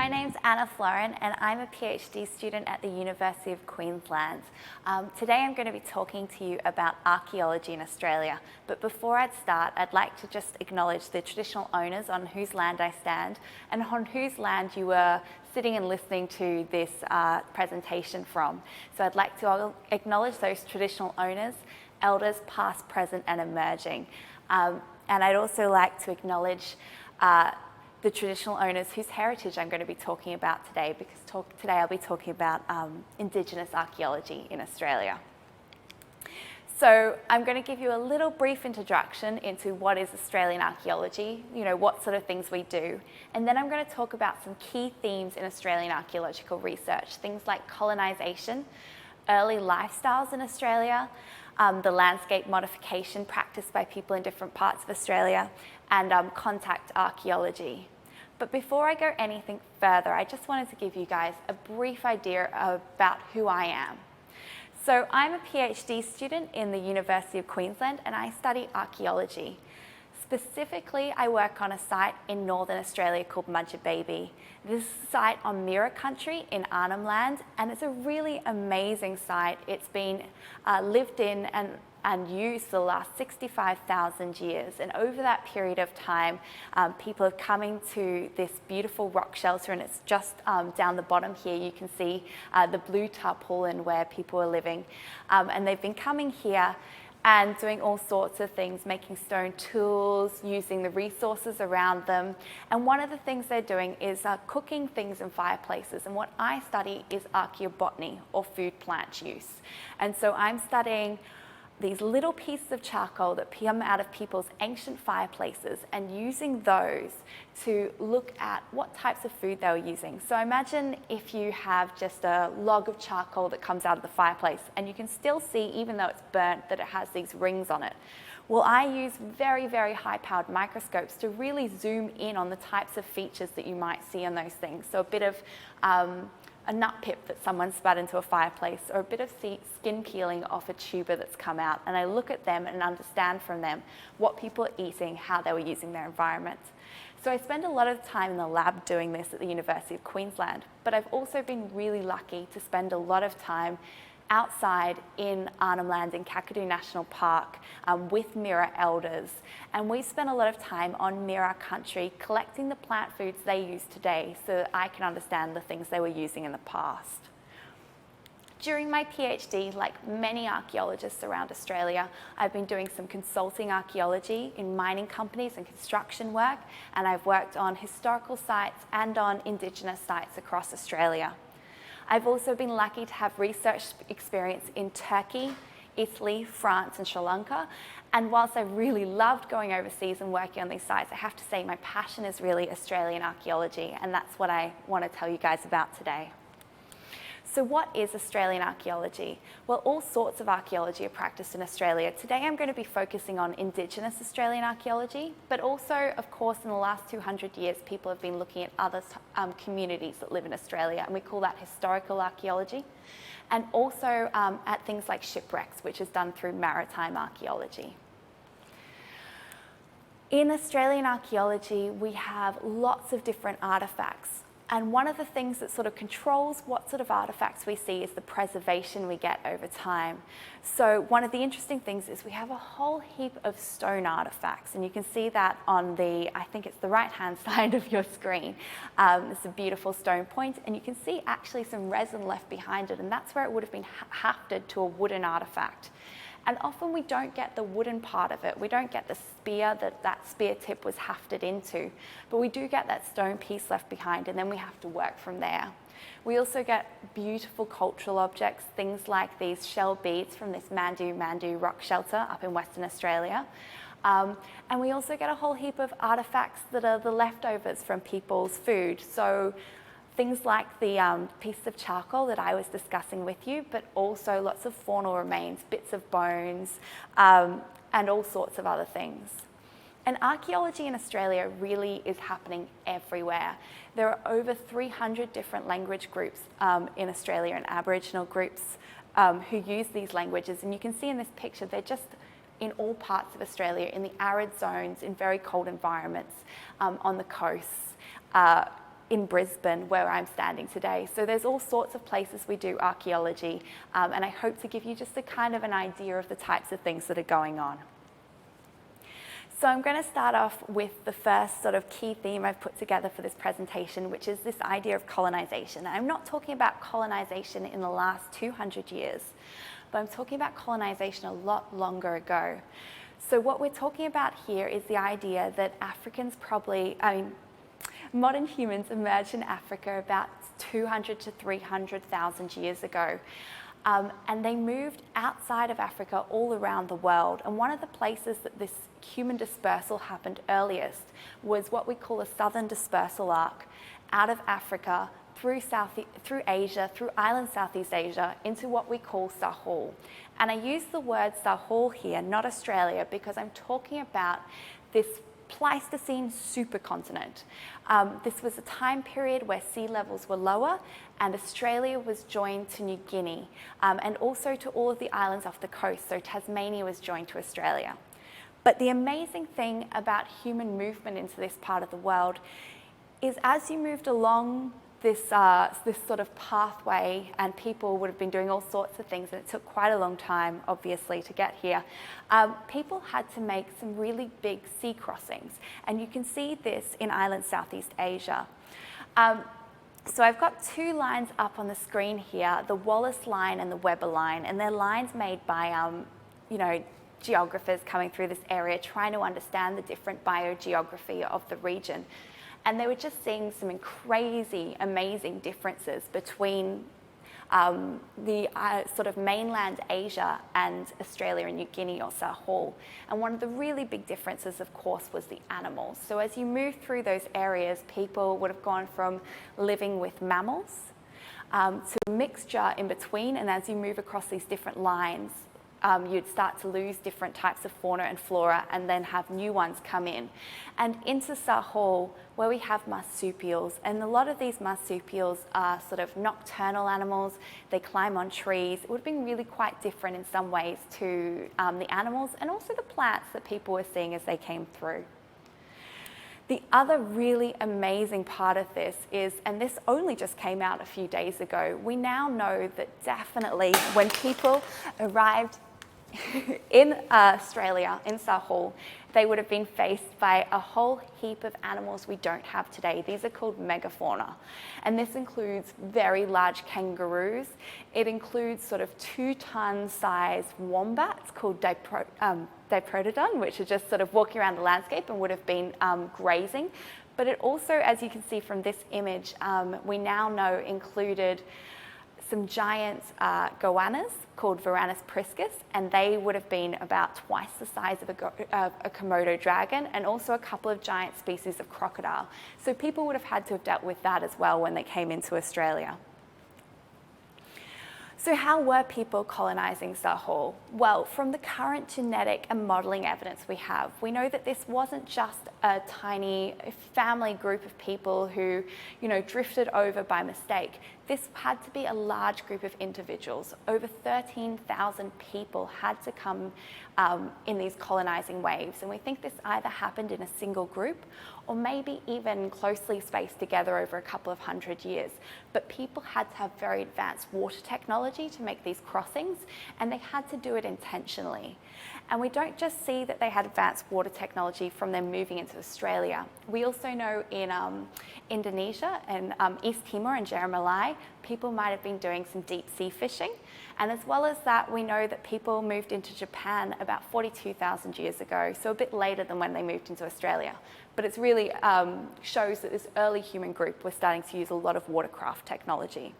name's Florin and I'm a PhD student at the University of Queensland. Today I'm going to be talking to you about archaeology in Australia, but before I'd start I'd like to just acknowledge the traditional owners on whose land I stand and on whose land you were sitting and listening to this presentation from. So I'd like to acknowledge those traditional owners, elders past, present and emerging. And I'd also like to acknowledge the traditional owners whose heritage I'm going to be talking about today, because today I'll be talking about Indigenous archaeology in Australia. So I'm going to give you a little brief introduction into what is Australian archaeology, what sort of things we do, and then I'm going to talk about some key themes in Australian archaeological research, things like colonisation, early lifestyles in Australia, the landscape modification practiced by people in different parts of Australia, and contact archaeology. But before I go anything further, I just wanted to give you guys a brief idea about who I am. So I'm a PhD student in the University of Queensland and I study archaeology. Specifically, I work on a site in Northern Australia called Madjedbebe. This is a site on Mirarr Country in Arnhem land, and it's a really amazing site. It's been lived in and used for the last 65,000 years. And over that period of time, people have come into this beautiful rock shelter, and it's just down the bottom here. You can see the blue tarpaulin where people are living. And they've been coming here and doing all sorts of things, making stone tools, using the resources around them. And one of the things they're doing is cooking things in fireplaces. And what I study is archaeobotany, or food plant use. And so I'm studying these little pieces of charcoal that come out of people's ancient fireplaces and using those to look at what types of food they were using. So imagine if you have just a log of charcoal that comes out of the fireplace and you can still see, even though it's burnt, that it has these rings on it. Well, I use very, very high-powered microscopes to really zoom in on the types of features that you might see on those things. So a bit of a nut pip that someone spat into a fireplace, or a bit of skin peeling off a tuber that's come out, and I look at them and understand from them what people are eating, how they were using their environment. So I spend a lot of time in the lab doing this at the University of Queensland, but I've also been really lucky to spend a lot of time outside in Arnhem Land in Kakadu National Park with Mirarr elders, and we spent a lot of time on Mirarr Country collecting the plant foods they use today so that I can understand the things they were using in the past. During my PhD, like many archaeologists around Australia, I've been doing some consulting archaeology in mining companies and construction work, and I've worked on historical sites and on Indigenous sites across Australia. I've also been lucky to have research experience in Turkey, Italy, France and Sri Lanka. And whilst I really loved going overseas and working on these sites, I have to say my passion is really Australian archaeology, and that's what I want to tell you guys about today. So what is Australian archaeology? Well, all sorts of archaeology are practiced in Australia. Today I'm going to be focusing on Indigenous Australian archaeology, but also, of course, in the last 200 years, people have been looking at other communities that live in Australia, and we call that historical archaeology, and also at things like shipwrecks, which is done through maritime archaeology. In Australian archaeology, we have lots of different artefacts. And one of the things that sort of controls what sort of artefacts we see is the preservation we get over time. So one of the interesting things is we have a whole heap of stone artefacts, and you can see that on the, I think it's the right-hand side of your screen. It's a beautiful stone point, and you can see actually some resin left behind it, and that's where it would have been hafted to a wooden artefact. And often we don't get the wooden part of it. We don't get the spear that spear tip was hafted into, but we do get that stone piece left behind, and then we have to work from there. We also get beautiful cultural objects, things like these shell beads from this Mandu rock shelter up in Western Australia. And we also get a whole heap of artefacts that are the leftovers from people's food. So things like the piece of charcoal that I was discussing with you, but also lots of faunal remains, bits of bones, and all sorts of other things. And archaeology in Australia really is happening everywhere. There are over 300 different language groups in Australia, and Aboriginal groups who use these languages. And you can see in this picture, they're just in all parts of Australia, in the arid zones, in very cold environments, on the coasts, in Brisbane, where I'm standing today. So there's all sorts of places we do archaeology, and I hope to give you just a kind of an idea of the types of things that are going on. So I'm going to start off with the first sort of key theme I've put together for this presentation, which is this idea of colonisation. I'm not talking about colonisation in the last 200 years, but I'm talking about colonisation a lot longer ago. So what we're talking about here is the idea that Africans modern humans emerged in Africa about 200 to 300,000 years ago. And they moved outside of Africa all around the world. And one of the places that this human dispersal happened earliest was what we call the Southern Dispersal Arc, out of Africa, through Asia, through island Southeast Asia, into what we call Sahul. And I use the word Sahul here, not Australia, because I'm talking about this Pleistocene supercontinent. This was a time period where sea levels were lower, and Australia was joined to New Guinea, and also to all of the islands off the coast, so Tasmania was joined to Australia. But the amazing thing about human movement into this part of the world is as you moved along this sort of pathway, and people would have been doing all sorts of things, and it took quite a long time, obviously, to get here. People had to make some really big sea crossings, and you can see this in island Southeast Asia. So I've got two lines up on the screen here, the Wallace line and the Weber line, and they're lines made by geographers coming through this area, trying to understand the different biogeography of the region. And they were just seeing some crazy, amazing differences between the sort of mainland Asia and Australia and New Guinea, or Sahul. And one of the really big differences, of course, was the animals. So as you move through those areas, people would have gone from living with mammals to a mixture in between. And as you move across these different lines, you'd start to lose different types of fauna and flora, and then have new ones come in. And into Sahul, where we have marsupials, and a lot of these marsupials are sort of nocturnal animals. They climb on trees. It would have been really quite different in some ways to the animals and also the plants that people were seeing as they came through. The other really amazing part of this is, and this only just came out a few days ago, we now know that definitely when people arrived in Australia, in Sahul, they would have been faced by a whole heap of animals we don't have today. These are called Megafauna. And this includes very large kangaroos. It includes sort of 2-ton size wombats called Diprotodon, which are just sort of walking around the landscape and would have been grazing. But it also, as you can see from this image, we now know included some giant goannas called Varanus priscus, and they would have been about twice the size of a Komodo dragon, and also a couple of giant species of crocodile. So people would have had to have dealt with that as well when they came into Australia. So how were people colonising Sahul? Well, from the current genetic and modelling evidence we have, we know that this wasn't just a tiny family group of people who, drifted over by mistake. This had to be a large group of individuals. Over 13,000 people had to come in these colonising waves. And we think this either happened in a single group or maybe even closely spaced together over a couple of hundred years. But people had to have very advanced water technology to make these crossings, and they had to do it intentionally. And we don't just see that they had advanced water technology from them moving into Australia. We also know in Indonesia and East Timor and Jera Malai, people might have been doing some deep sea fishing. And as well as that, we know that people moved into Japan about 42,000 years ago, so a bit later than when they moved into Australia. But it really shows that this early human group was starting to use a lot of watercraft technology.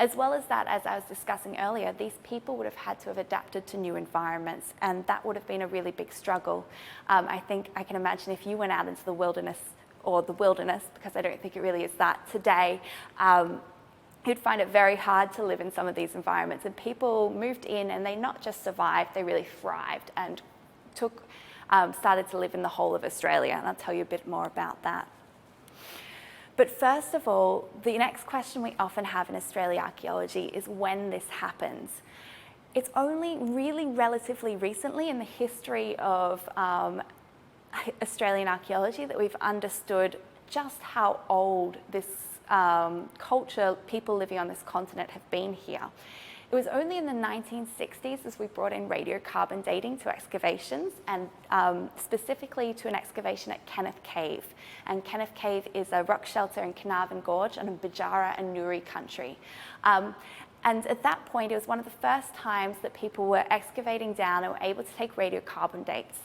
As well as that, as I was discussing earlier, these people would have had to have adapted to new environments, and that would have been a really big struggle. I think I can imagine if you went out into the wilderness, because I don't think it really is that today, you'd find it very hard to live in some of these environments. And people moved in, and they not just survived, they really thrived and started to live in the whole of Australia. And I'll tell you a bit more about that. But first of all, the next question we often have in Australian archaeology is when this happens. It's only really relatively recently in the history of Australian archaeology that we've understood just how old this culture, people living on this continent have been here. It was only in the 1960s as we brought in radiocarbon dating to excavations, and specifically to an excavation at Kenneth Cave. And Kenneth Cave is a rock shelter in Carnarvon Gorge on Mirarr and Mirarr Country. And at that point, it was one of the first times that people were excavating down and were able to take radiocarbon dates.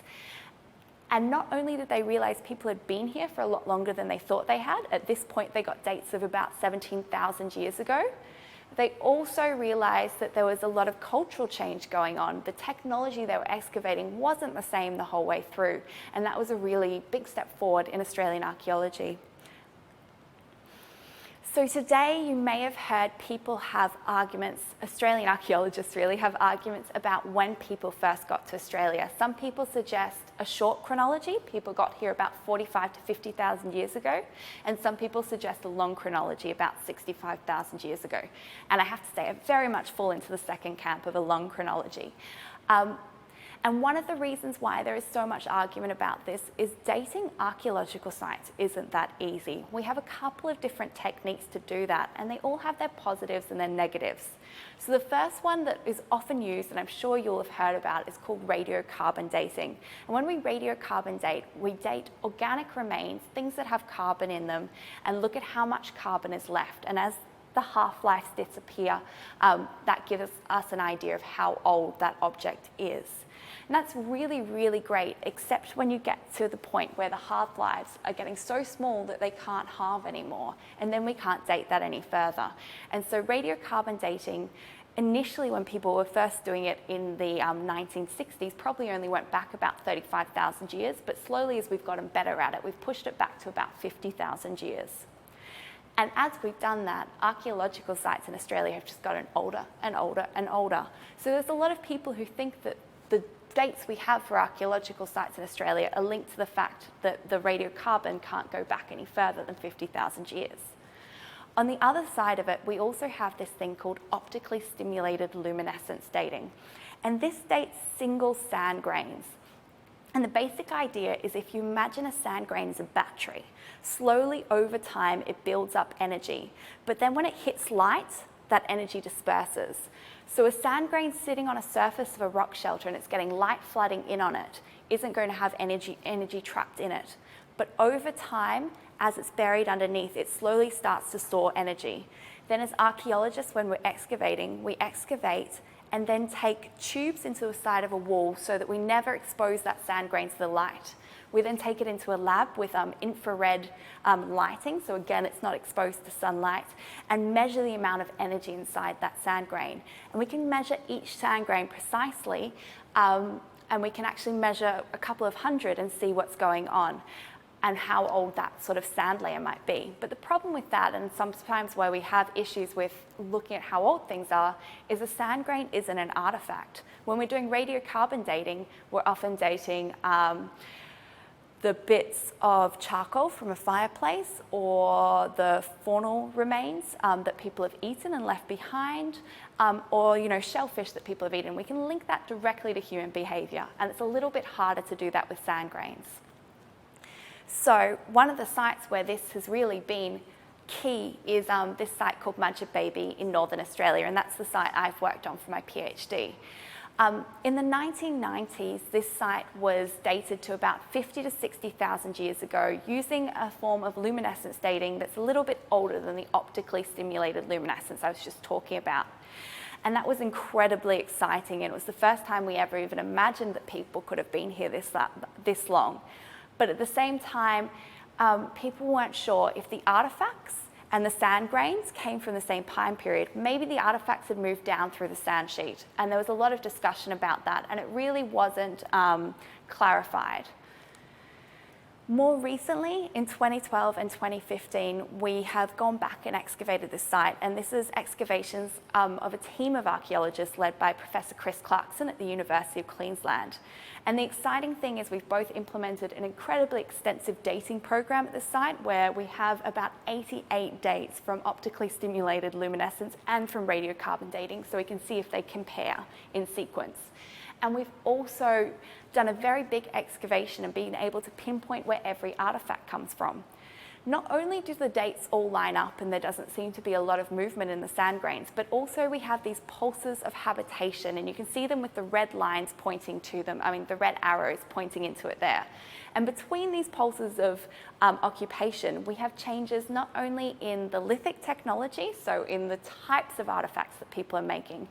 And not only did they realize people had been here for a lot longer than they thought they had, at this point they got dates of about 17,000 years ago, they also realized that there was a lot of cultural change going on. The technology they were excavating wasn't the same the whole way through, and that was a really big step forward in Australian archaeology. So today you may have heard people have arguments, Australian archaeologists really have arguments about when people first got to Australia. Some people suggest a short chronology, people got here about 45 to 50,000 years ago, and some people suggest a long chronology about 65,000 years ago. And I have to say, I very much fall into the second camp of a long chronology. And one of the reasons why there is so much argument about this is dating archaeological sites isn't that easy. We have a couple of different techniques to do that, and they all have their positives and their negatives. So the first one that is often used, and I'm sure you'll have heard about, is called radiocarbon dating. And when we radiocarbon date, we date organic remains, things that have carbon in them, and look at how much carbon is left. And as the half-lives disappear, that gives us an idea of how old that object is. And that's really, really great, except when you get to the point where the half-lives are getting so small that they can't halve anymore, and then we can't date that any further. And so radiocarbon dating, initially when people were first doing it in the 1960s, probably only went back about 35,000 years, but slowly as we've gotten better at it, we've pushed it back to about 50,000 years. And as we've done that, archaeological sites in Australia have just gotten older and older and older. So there's a lot of people who think that the dates we have for archaeological sites in Australia are linked to the fact that the radiocarbon can't go back any further than 50,000 years. On the other side of it, we also have this thing called optically stimulated luminescence dating. And this dates single sand grains. And the basic idea is if you imagine a sand grain as a battery, slowly over time it builds up energy, but then when it hits light, that energy disperses. So a sand grain sitting on a surface of a rock shelter and it's getting light flooding in on it isn't going to have energy trapped in it. But over time, as it's buried underneath, it slowly starts to store energy. Then as archaeologists, when we're excavating, we excavate and then take tubes into the side of a wall so that we never expose that sand grain to the light. We then take it into a lab with infrared lighting, so again, it's not exposed to sunlight, and measure the amount of energy inside that sand grain. And we can measure each sand grain precisely, and we can actually measure a couple of hundred and see what's going on and how old that sort of sand layer might be. But the problem with that, and sometimes where we have issues with looking at how old things are, is a sand grain isn't an artifact. When we're doing radiocarbon dating, we're often dating the bits of charcoal from a fireplace or the faunal remains that people have eaten and left behind, or shellfish that people have eaten. We can link that directly to human behaviour, and it's a little bit harder to do that with sand grains. So one of the sites where this has really been key is this site called Madjedbebe in Northern Australia, and that's the site I've worked on for my PhD. In the 1990s, this site was dated to about 50 to 60,000 years ago using a form of luminescence dating that's a little bit older than the optically stimulated luminescence I was just talking about. And that was incredibly exciting, and it was the first time we ever even imagined that people could have been here this long. But at the same time, people weren't sure if the artifacts and the sand grains came from the same time period. Maybe the artifacts had moved down through the sand sheet, and there was a lot of discussion about that, and it really wasn't clarified. More recently, in 2012 and 2015, we have gone back and excavated this site, and this is excavations of a team of archaeologists led by Professor Chris Clarkson at the University of Queensland. And the exciting thing is we've both implemented an incredibly extensive dating program at the site where we have about 88 dates from optically stimulated luminescence and from radiocarbon dating, so we can see if they compare in sequence. And we've also done a very big excavation and been able to pinpoint where every artifact comes from. not only do the dates all line up and there doesn't seem to be a lot of movement in the sand grains, but also we have these pulses of habitation, and you can see them with the red lines pointing to them, the red arrows pointing into it there. And between these pulses of occupation, we have changes not only in the lithic technology, so in the types of artifacts that people are making,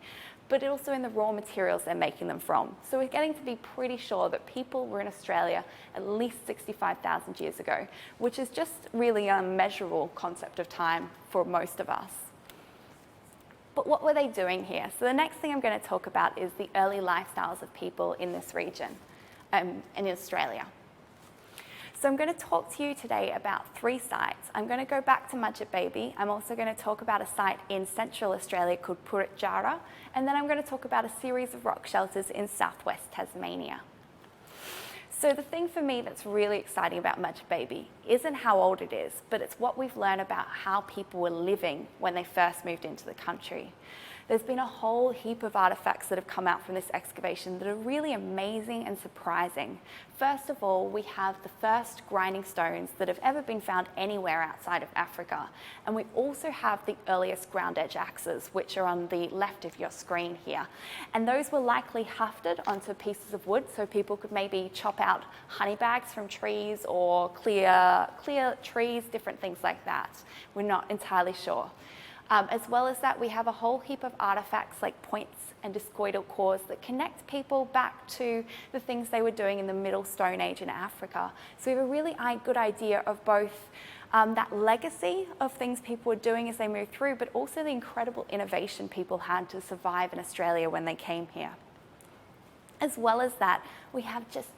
but also in the raw materials they're making them from. So we're getting to be pretty sure that people were in Australia at least 65,000 years ago, which is just really an unmeasurable concept of time for most of us. But what were they doing here? So the next thing I'm going to talk about is the early lifestyles of people in this region, in Australia. So I'm going to talk to you today about 3 sites. I'm going to go back to Madjedbebe. I'm also going to talk about a site in central Australia called Puritjara, and then I'm going to talk about a series of rock shelters in southwest Tasmania. So the thing for me that's really exciting about Madjedbebe isn't how old it is, but it's what we've learned about how people were living when they first moved into the country. There's been a whole heap of artifacts that have come out from this excavation that are really amazing and surprising. First of all, we have the first grinding stones that have ever been found anywhere outside of Africa. And we also have the earliest ground edge axes, which are on the left of your screen here. And those were likely hafted onto pieces of wood, so people could maybe chop out honey bags from trees or clear trees, different things like that. We're not entirely sure. As well as that, we have a whole heap of artifacts like points and discoidal cores that connect people back to the things they were doing in the Middle Stone Age in Africa. So we have a really good idea of both that legacy of things people were doing as they moved through, but also the incredible innovation people had to survive in Australia when they came here. As well as that, we have just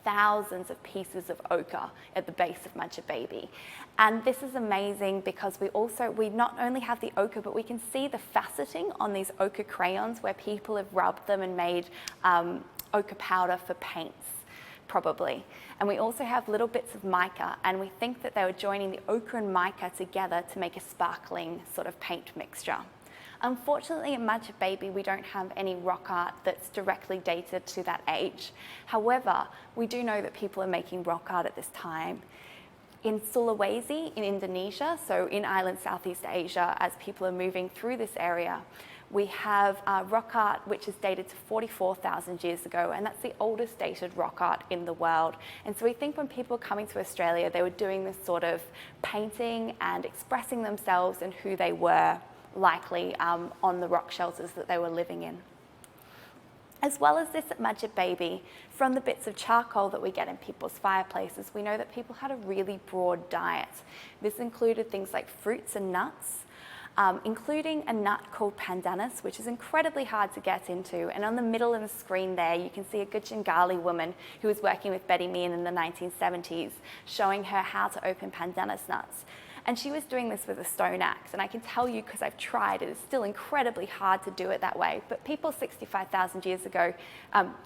thousands of pieces of ochre at the base of Madjedbebe. And this is amazing because we not only have the ochre, but we can see the faceting on these ochre crayons where people have rubbed them and made ochre powder for paints, probably. And we also have little bits of mica, and we think that they were joining the ochre and mica together to make a sparkling sort of paint mixture. Unfortunately, in Madjedbebe, we don't have any rock art that's directly dated to that age. However, we do know that people are making rock art at this time. In Sulawesi, in Indonesia, so in island Southeast Asia, as people are moving through this area, we have rock art which is dated to 44,000 years ago, and that's the oldest dated rock art in the world. And so we think when people were coming to Australia, they were doing this sort of painting and expressing themselves and who they were, likely on the rock shelters that they were living in. As well as this at Madjedbebe, from the bits of charcoal that we get in people's fireplaces, we know that people had a really broad diet. This included things like fruits and nuts, including a nut called pandanus, which is incredibly hard to get into. And on the middle of the screen there, you can see a Gujrangali woman who was working with Betty Meehan in the 1970s, showing her how to open pandanus nuts. And she was doing this with a stone axe, and I can tell you, because I've tried, it is still incredibly hard to do it that way. But people 65,000 years ago,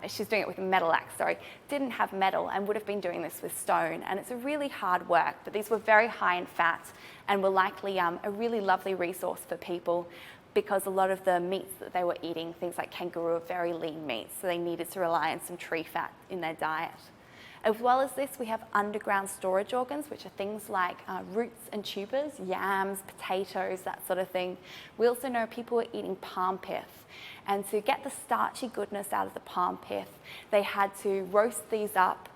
she's doing it with a metal axe, sorry, didn't have metal and would have been doing this with stone. And it's a really hard work, but these were very high in fat and were likely a really lovely resource for people, because a lot of the meats that they were eating, things like kangaroo, are very lean meats, so they needed to rely on some tree fat in their diet. As well as this, we have underground storage organs, which are things like roots and tubers, yams, potatoes, that sort of thing. We also know people were eating palm pith. And to get the starchy goodness out of the palm pith, they had to roast these up,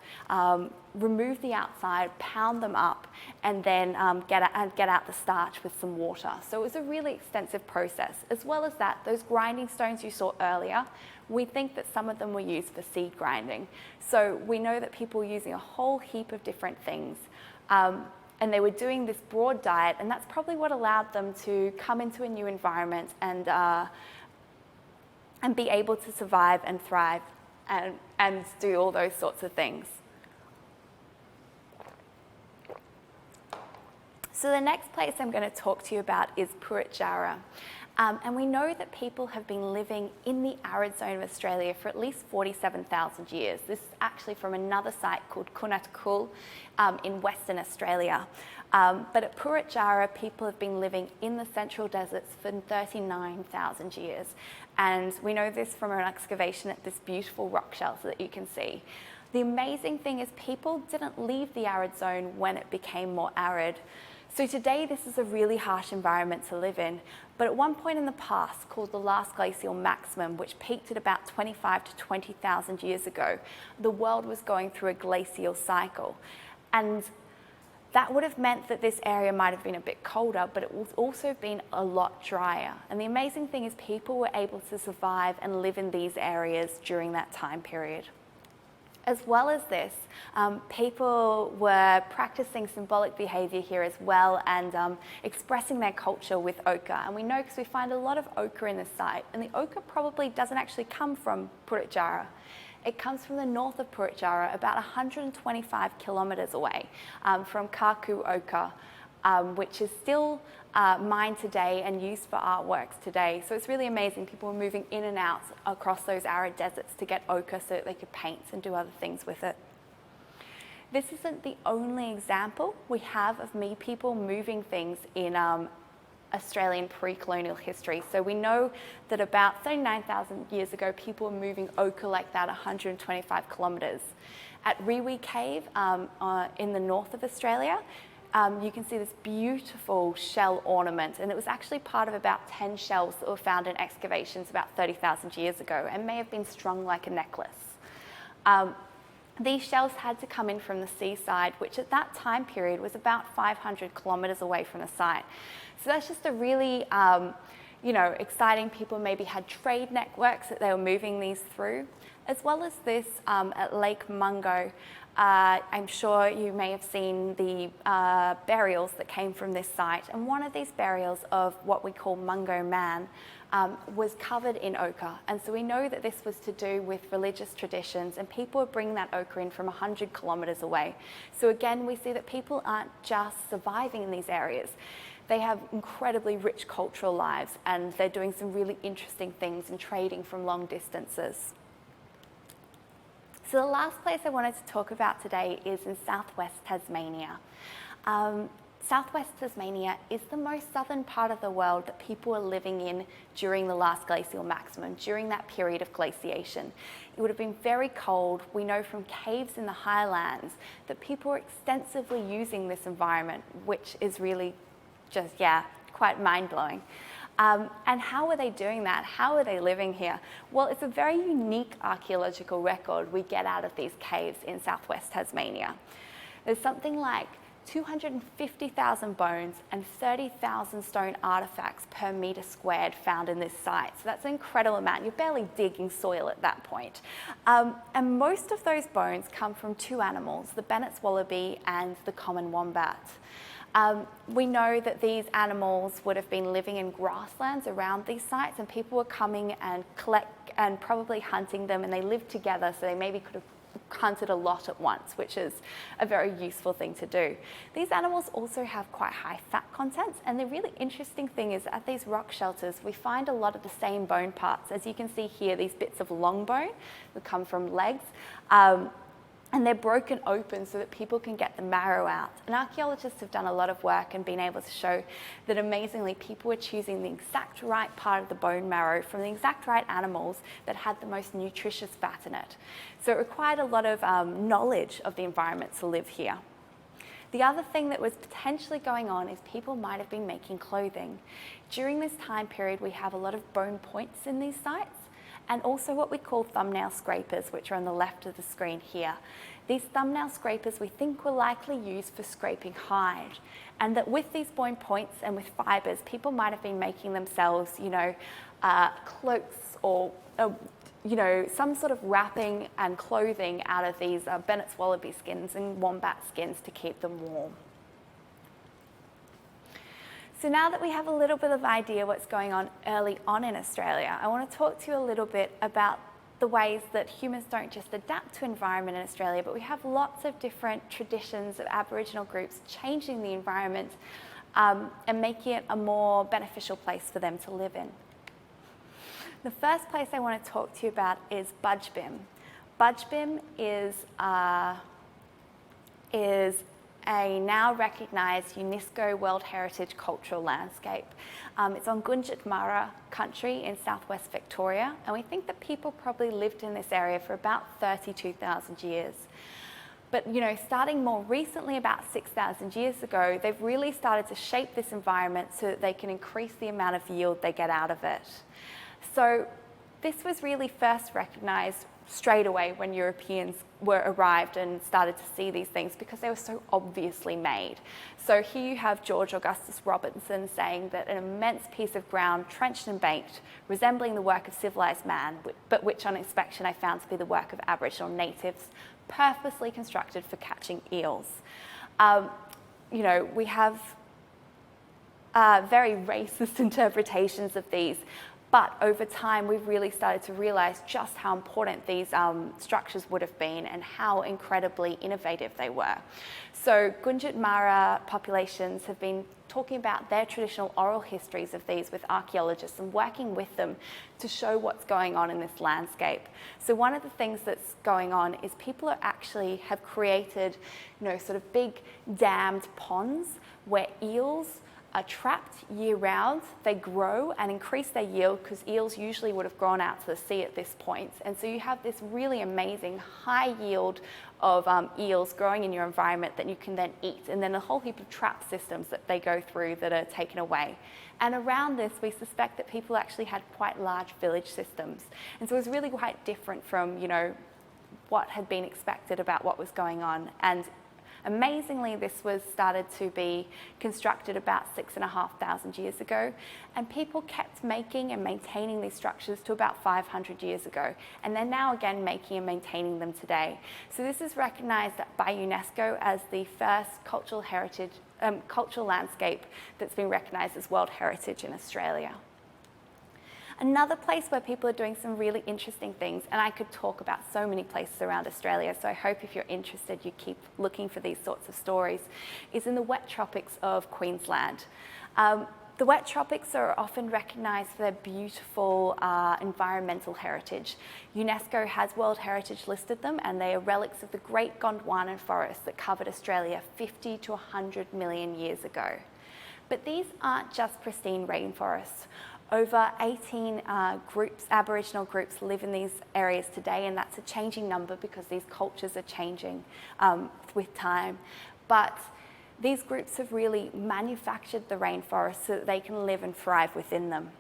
remove the outside, pound them up, and then get out the starch with some water. So it was a really extensive process. As well as that, those grinding stones you saw earlier, we think that some of them were used for seed grinding. So we know that people were using a whole heap of different things. And they were doing this broad diet, and that's probably what allowed them to come into a new environment and be able to survive and thrive and do all those sorts of things. So the next place I'm going to talk to you about is Puritjara. And we know that people have been living in the arid zone of Australia for at least 47,000 years. This is actually from another site called Kunatkul in Western Australia. But at Puritjara, people have been living in the central deserts for 39,000 years. And we know this from an excavation at this beautiful rock shelter that you can see. The amazing thing is people didn't leave the arid zone when it became more arid. So today this is a really harsh environment to live in, but at one point in the past, called the last glacial maximum, which peaked at about 25 to 20,000 years ago, the world was going through a glacial cycle. And that would have meant that this area might have been a bit colder, but it would also have been a lot drier. And the amazing thing is people were able to survive and live in these areas during that time period. As well as this, people were practicing symbolic behaviour here as well and expressing their culture with ochre. And we know because we find a lot of ochre in this site. And the ochre probably doesn't actually come from Puruchjara. It comes from the north of Puruchjara, about 125 kilometres away from Kaku ochre, which is still mined today and used for artworks today. So it's really amazing. People were moving in and out across those arid deserts to get ochre so that they could paint and do other things with it. This isn't the only example we have of people moving things in Australian pre-colonial history. So we know that about 39,000 years ago, people were moving ochre like that 125 kilometres. At Riwi Cave in the north of Australia, you can see this beautiful shell ornament, and it was actually part of about 10 shells that were found in excavations about 30,000 years ago and may have been strung like a necklace. These shells had to come in from the seaside, which at that time period was about 500 kilometres away from the site. So that's just a really exciting. People maybe had trade networks that they were moving these through. As well as this, at Lake Mungo, I'm sure you may have seen the burials that came from this site. And one of these burials of what we call Mungo Man was covered in ochre. And so we know that this was to do with religious traditions, and people were bringing that ochre in from 100 kilometres away. So again, we see that people aren't just surviving in these areas. They have incredibly rich cultural lives, and they're doing some really interesting things and trading from long distances. So the last place I wanted to talk about today is in southwest Tasmania. Southwest Tasmania is the most southern part of the world that people were living in during the last glacial maximum, during that period of glaciation. It would have been very cold. We know from caves in the highlands that people were extensively using this environment, which is really just, quite mind-blowing. And how were they doing that? How are they living here? Well, it's a very unique archaeological record we get out of these caves in southwest Tasmania. There's something like 250,000 bones and 30,000 stone artefacts per metre squared found in this site. So that's an incredible amount. You're barely digging soil at that point. And most of those bones come from two animals, the Bennett's wallaby and the common wombat. We know that these animals would have been living in grasslands around these sites, and people were coming and probably hunting them, and they lived together, so they maybe could have hunted a lot at once, which is a very useful thing to do. These animals also have quite high fat contents, and the really interesting thing is at these rock shelters we find a lot of the same bone parts. As you can see here, these bits of long bone that come from legs, and they're broken open so that people can get the marrow out. And archaeologists have done a lot of work and been able to show that amazingly people were choosing the exact right part of the bone marrow from the exact right animals that had the most nutritious fat in it. So it required a lot of knowledge of the environment to live here. The other thing that was potentially going on is people might have been making clothing. During this time period, we have a lot of bone points in these sites, and also what we call thumbnail scrapers, which are on the left of the screen here. These thumbnail scrapers we think were likely used for scraping hide, and that with these bone points and with fibres, people might have been making themselves, cloaks or, some sort of wrapping and clothing out of these Bennett's wallaby skins and wombat skins to keep them warm. So now that we have a little bit of idea what's going on early on in Australia, I want to talk to you a little bit about the ways that humans don't just adapt to environment in Australia, but we have lots of different traditions of Aboriginal groups changing the environment and making it a more beneficial place for them to live in. The first place I want to talk to you about is Budgebim. Budgebim is a now recognised UNESCO World Heritage cultural landscape. It's on Mirarr Country in southwest Victoria, and we think that people probably lived in this area for about 32,000 years. But starting more recently, about 6,000 years ago, they've really started to shape this environment so that they can increase the amount of yield they get out of it. So this was really first recognised straight away when Europeans arrived and started to see these things because they were so obviously made. So here you have George Augustus Robertson saying that an immense piece of ground trenched and banked, resembling the work of civilised man, but which on inspection I found to be the work of Aboriginal natives, purposely constructed for catching eels. We have very racist interpretations of these, but over time we've really started to realise just how important these structures would have been and how incredibly innovative they were. So Gundit Mara populations have been talking about their traditional oral histories of these with archaeologists and working with them to show what's going on in this landscape. So one of the things that's going on is people have created, sort of big dammed ponds where eels are trapped year-round. They grow and increase their yield because eels usually would have gone out to the sea at this point. And so you have this really amazing high yield of eels growing in your environment that you can then eat, and then a whole heap of trap systems that they go through that are taken away. And around this, we suspect that people actually had quite large village systems. And so it was really quite different from, what had been expected about what was going on. And amazingly, this was started to be constructed about 6,500 years ago, and people kept making and maintaining these structures to about 500 years ago, and they're now again making and maintaining them today. So this is recognised by UNESCO as the first cultural landscape that's been recognised as World Heritage in Australia. Another place where people are doing some really interesting things, and I could talk about so many places around Australia, so I hope if you're interested you keep looking for these sorts of stories, is in the wet tropics of Queensland. The wet tropics are often recognised for their beautiful environmental heritage. UNESCO has World Heritage listed them, and they are relics of the Great Gondwanan forest that covered Australia 50 to 100 million years ago. But these aren't just pristine rainforests. Over 18 Aboriginal groups live in these areas today, and that's a changing number because these cultures are changing with time. But these groups have really manufactured the rainforest so that they can live and thrive within them.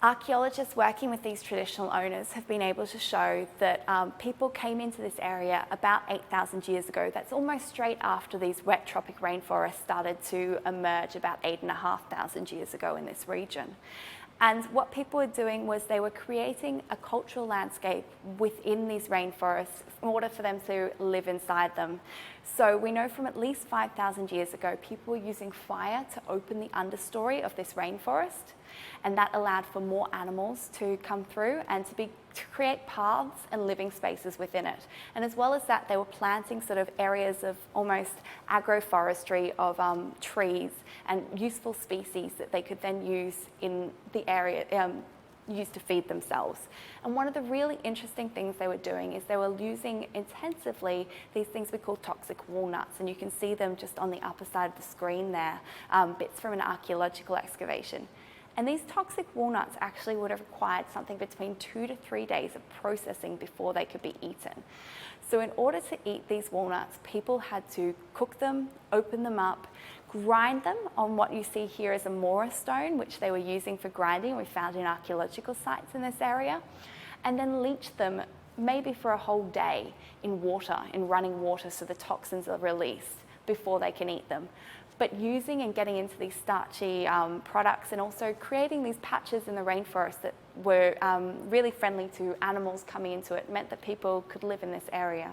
Archaeologists working with these traditional owners have been able to show that people came into this area about 8,000 years ago. That's almost straight after these wet tropic rainforests started to emerge about 8,500 years ago in this region. And what people were doing was they were creating a cultural landscape within these rainforests in order for them to live inside them. So we know from at least 5,000 years ago, people were using fire to open the understory of this rainforest, and that allowed for more animals to come through and to create paths and living spaces within it. And as well as that, they were planting sort of areas of almost agroforestry of trees and useful species that they could then use in the area, used to feed themselves. And one of the really interesting things they were doing is they were using intensively these things we call toxic walnuts, and you can see them just on the upper side of the screen there, bits from an archaeological excavation. And these toxic walnuts actually would have required something between 2 to 3 days of processing before they could be eaten. So in order to eat these walnuts, people had to cook them, open them up, grind them on what you see here as a mora stone, which they were using for grinding. We found in archaeological sites in this area, and then leach them maybe for a whole day in water, in running water, so the toxins are released before they can eat them. But using and getting into these starchy products and also creating these patches in the rainforest that were really friendly to animals coming into it meant that people could live in this area.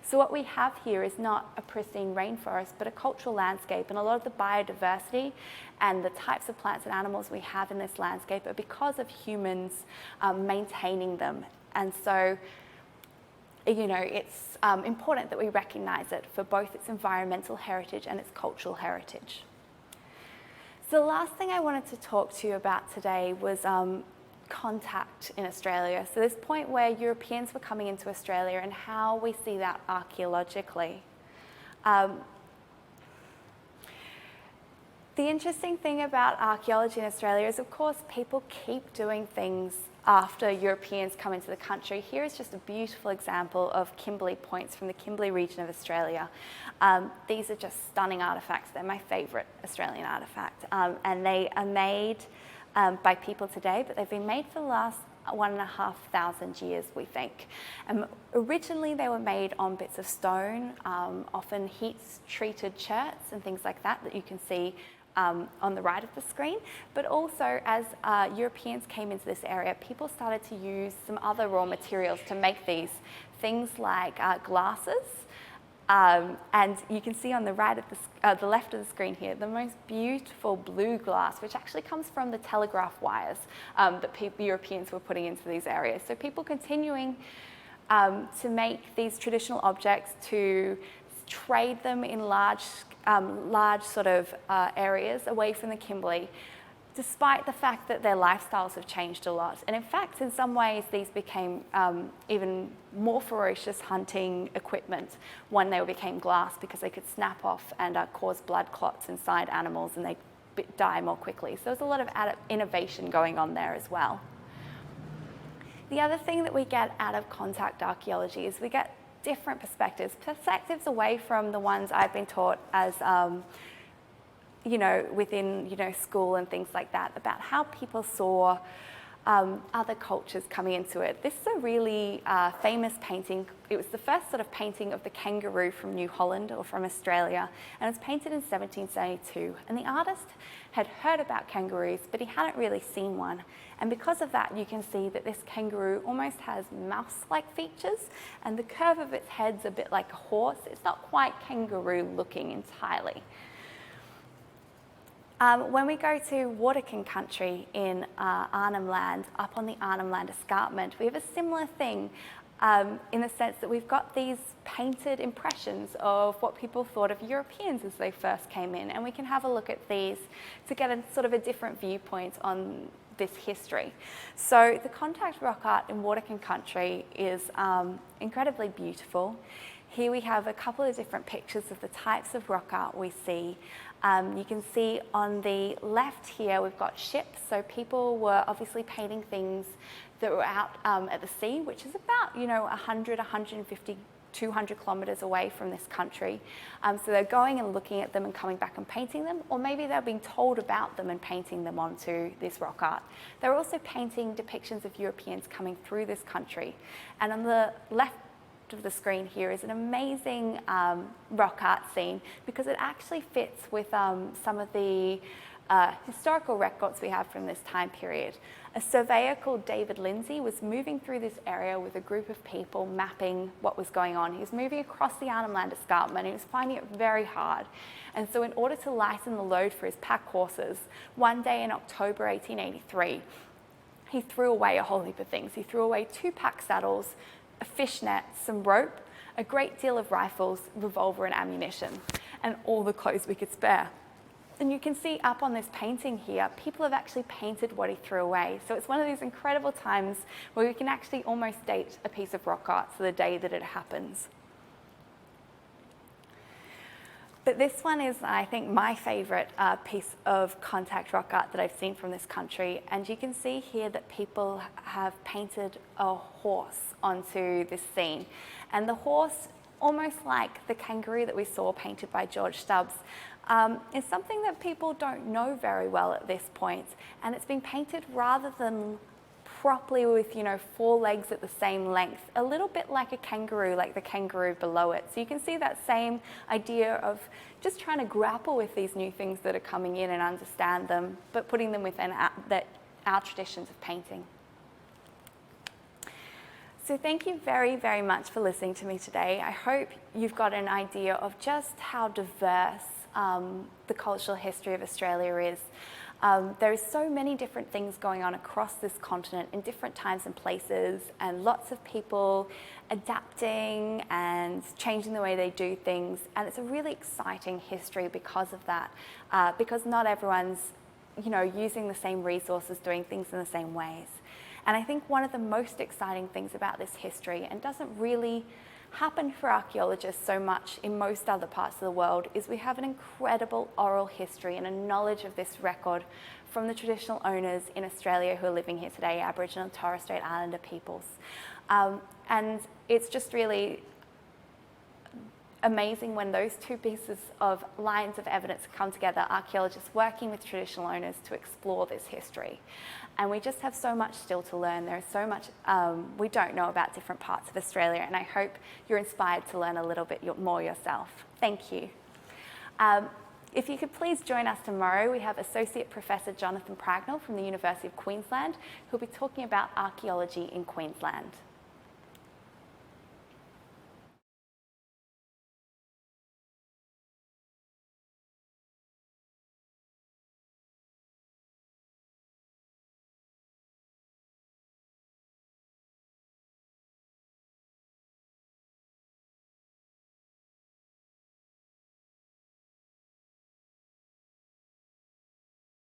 So what we have here is not a pristine rainforest, but a cultural landscape, and a lot of the biodiversity and the types of plants and animals we have in this landscape are because of humans maintaining them. And so it's important that we recognise it for both its environmental heritage and its cultural heritage. So the last thing I wanted to talk to you about today was contact in Australia. So this point where Europeans were coming into Australia and how we see that archaeologically. The interesting thing about archaeology in Australia is, of course, people keep doing things after Europeans come into the country. Here is just a beautiful example of Kimberley Points from the Kimberley region of Australia. These are just stunning artefacts. They're my favourite Australian artefact. And they are made by people today, but they've been made for the last 1,500 years, we think. Originally they were made on bits of stone, often heat-treated cherts and things like that you can see on the right of the screen. But also, as Europeans came into this area, people started to use some other raw materials to make these, things like glasses. And you can see on the right of the left of the screen here, the most beautiful blue glass, which actually comes from the telegraph wires that Europeans were putting into these areas. So people continuing to make these traditional objects, to trade them in large sort of areas away from the Kimberley, despite the fact that their lifestyles have changed a lot. And in fact, in some ways, these became even more ferocious hunting equipment when they became glass, because they could snap off and cause blood clots inside animals, and they die more quickly. So there's a lot of innovation going on there as well. The other thing that we get out of contact archaeology is we get different perspectives away from the ones I've been taught as within school and things like that, about how people saw other cultures coming into it. This is a really famous painting. It was the first sort of painting of the kangaroo from New Holland, or from Australia, and it was painted in 1772. And the artist had heard about kangaroos, but he hadn't really seen one. And because of that, you can see that this kangaroo almost has mouse-like features, and the curve of its head's a bit like a horse. It's not quite kangaroo-looking entirely. When we go to Australian Country in Arnhem Land, up on the Arnhem Land escarpment, we have a similar thing in the sense that we've got these painted impressions of what people thought of Europeans as they first came in, and we can have a look at these to get a sort of a different viewpoint on this history. So the contact rock art in Australian Country is incredibly beautiful. Here we have a couple of different pictures of the types of rock art we see. You can see on the left here we've got ships, so people were obviously painting things that were out at the sea, which is about 100, 150, 200 kilometres away from this country. So they're going and looking at them and coming back and painting them, or maybe they're being told about them and painting them onto this rock art. They're also painting depictions of Europeans coming through this country. And on the left of the screen here is an amazing rock art scene, because it actually fits with some of the historical records we have from this time period. A surveyor called David Lindsay was moving through this area with a group of people mapping what was going on. He was moving across the Arnhem Land escarpment, and he was finding it very hard. And so in order to lighten the load for his pack horses, one day in October 1883, he threw away a whole heap of things. He threw away 2 pack saddles, a fishnet, some rope, a great deal of rifles, revolver and ammunition, and all the clothes we could spare. And you can see up on this painting here, people have actually painted what he threw away. So it's one of these incredible times where we can actually almost date a piece of rock art to the day that it happens. But this one is, I think, my favourite piece of contact rock art that I've seen from this country. And you can see here that people have painted a horse onto this scene. And the horse, almost like the kangaroo that we saw painted by George Stubbs, is something that people don't know very well at this point. And it's been painted rather than properly with 4 legs at the same length, a little bit like a kangaroo, like the kangaroo below it. So you can see that same idea of just trying to grapple with these new things that are coming in and understand them, but putting them within our traditions of painting. So thank you very, very much for listening to me today. I hope you've got an idea of just how diverse the cultural history of Australia is. There are so many different things going on across this continent in different times and places, and lots of people adapting and changing the way they do things. And it's a really exciting history because of that, because not everyone's using the same resources, doing things in the same ways. And I think one of the most exciting things about this history, and doesn't really happen for archaeologists so much in most other parts of the world, is we have an incredible oral history and a knowledge of this record from the traditional owners in Australia who are living here today, Aboriginal and Torres Strait Islander peoples. And it's just really amazing when those two pieces of lines of evidence come together, archaeologists working with traditional owners to explore this history. And we just have so much still to learn. There is so much we don't know about different parts of Australia, and I hope you're inspired to learn a little bit more yourself. Thank you. If you could please join us tomorrow, we have Associate Professor Jonathan Pragnell from the University of Queensland, who'll be talking about archaeology in Queensland.